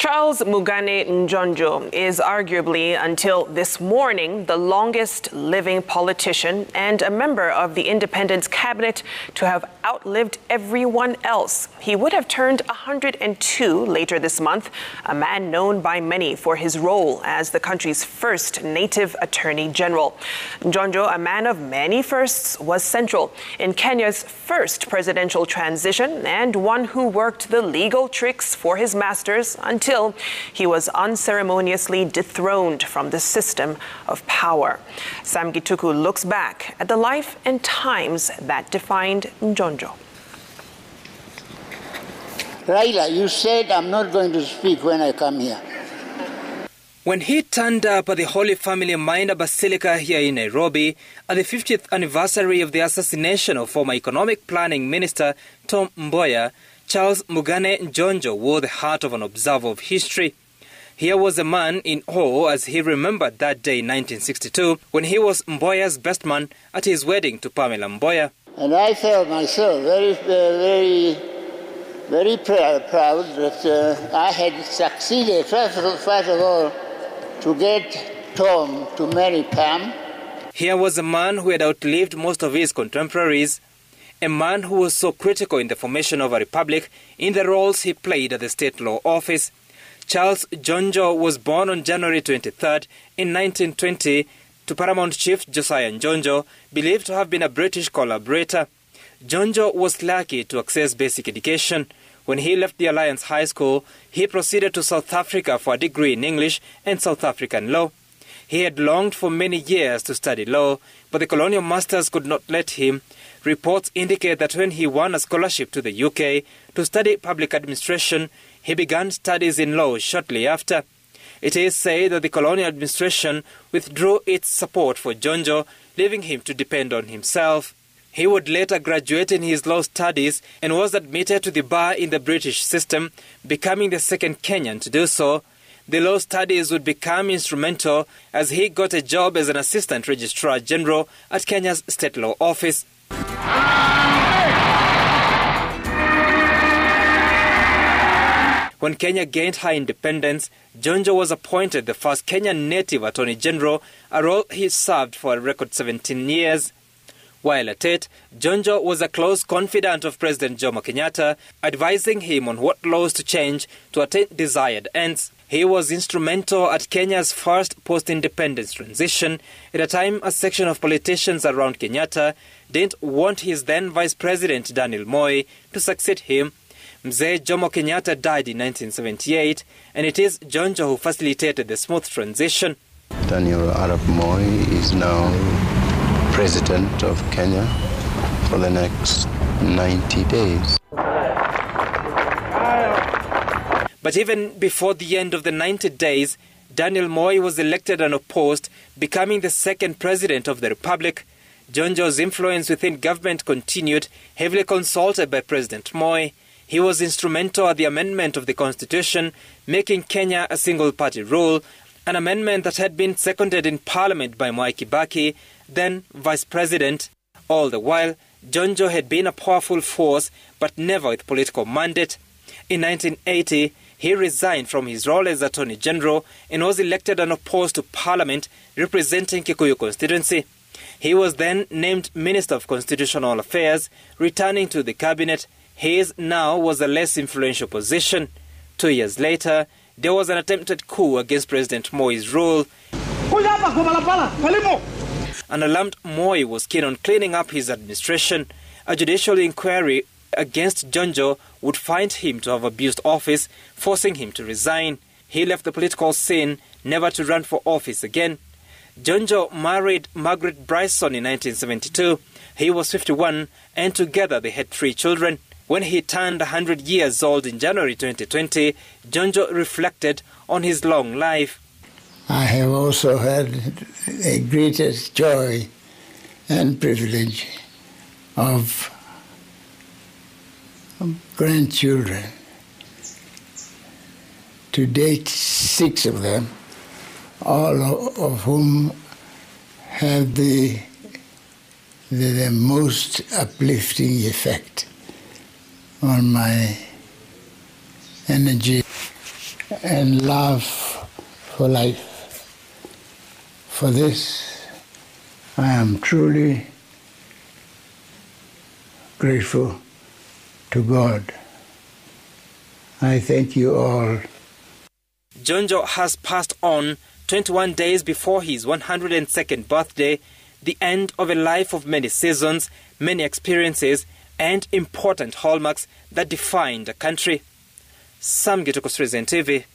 Charles Mugane Njonjo is arguably, until this morning, the longest living politician and a member of the Independence cabinet to have outlived everyone else. He would have turned 102 later this month, a man known by many for his role as the country's first native attorney general. Njonjo, a man of many firsts, was central in Kenya's first presidential transition and one who worked the legal tricks for his masters until he was unceremoniously dethroned from the system of power. Sam Gituku looks back at the life and times that defined Njonjo. Raila, you said I'm not going to speak when I come here. When he turned up at the Holy Family Minor Basilica here in Nairobi at the 50th anniversary of the assassination of former Economic Planning Minister Tom Mboya, Charles Mugane Njonjo wore the heart of an observer of history. Here was a man in awe as he remembered that day in 1962 when he was Mboya's best man at his wedding to Pamela Mboya. And I felt myself very proud that I had succeeded, first of all, to get Tom to marry Pam. Here was a man who had outlived most of his contemporaries, a man who was so critical in the formation of a republic in the roles he played at the state law office. Charles Njonjo was born on January 23rd in 1920 to Paramount Chief Josiah Njonjo, believed to have been a British collaborator. Njonjo was lucky to access basic education. When he left the Alliance High School, he proceeded to South Africa for a degree in English and South African law. He had longed for many years to study law, but the colonial masters could not let him. Reports indicate that when he won a scholarship to the UK to study public administration, he began studies in law shortly after. It is said that the colonial administration withdrew its support for Njonjo, leaving him to depend on himself. He would later graduate in his law studies and was admitted to the bar in the British system, becoming the second Kenyan to do so. The law studies would become instrumental as he got a job as an assistant registrar general at Kenya's state law office. When Kenya gained her independence, Njonjo was appointed the first Kenyan native attorney general, a role he served for a record 17 years. While at it, Njonjo was a close confidant of President Jomo Kenyatta, advising him on what laws to change to attain desired ends. He was instrumental at Kenya's first post-independence transition, at a time a section of politicians around Kenyatta didn't want his then Vice President Daniel Moi to succeed him. Mzee Jomo Kenyatta died in 1978, and it is Njonjo who facilitated the smooth transition. Daniel Arap Moi is now President of Kenya for the next 90 days. But even before the end of the 90 days, Daniel Moi was elected unopposed, becoming the second president of the republic. Njonjo's influence within government continued, heavily consulted by President Moi. He was instrumental at the amendment of the constitution, making Kenya a single-party rule, an amendment that had been seconded in parliament by Mwai Kibaki, then vice president. All the while, Njonjo had been a powerful force, but never with political mandate. In 1980, he resigned from his role as Attorney General and was elected unopposed to Parliament, representing Kikuyu constituency. He was then named Minister of Constitutional Affairs, returning to the cabinet. His now was a less influential position. 2 years later, there was an attempted coup against President Moi's rule. An alarmed Moi was keen on cleaning up his administration. A judicial inquiry against Njonjo would find him to have abused office, forcing him to resign. He left the political scene, never to run for office again. Njonjo married Margaret Bryson in 1972. He was 51, and together they had 3 children. When he turned 100 years old in January 2020, Njonjo reflected on his long life. I have also had the greatest joy and privilege of grandchildren. To date, 6 of them, all of whom have the most uplifting effect on my energy and love for life. For this, I am truly grateful to God. I thank you all. Njonjo has passed on 21 days before his 102nd birthday, the end of a life of many seasons, many experiences, and important hallmarks that defined the country. Sam Gituko, Citizen TV.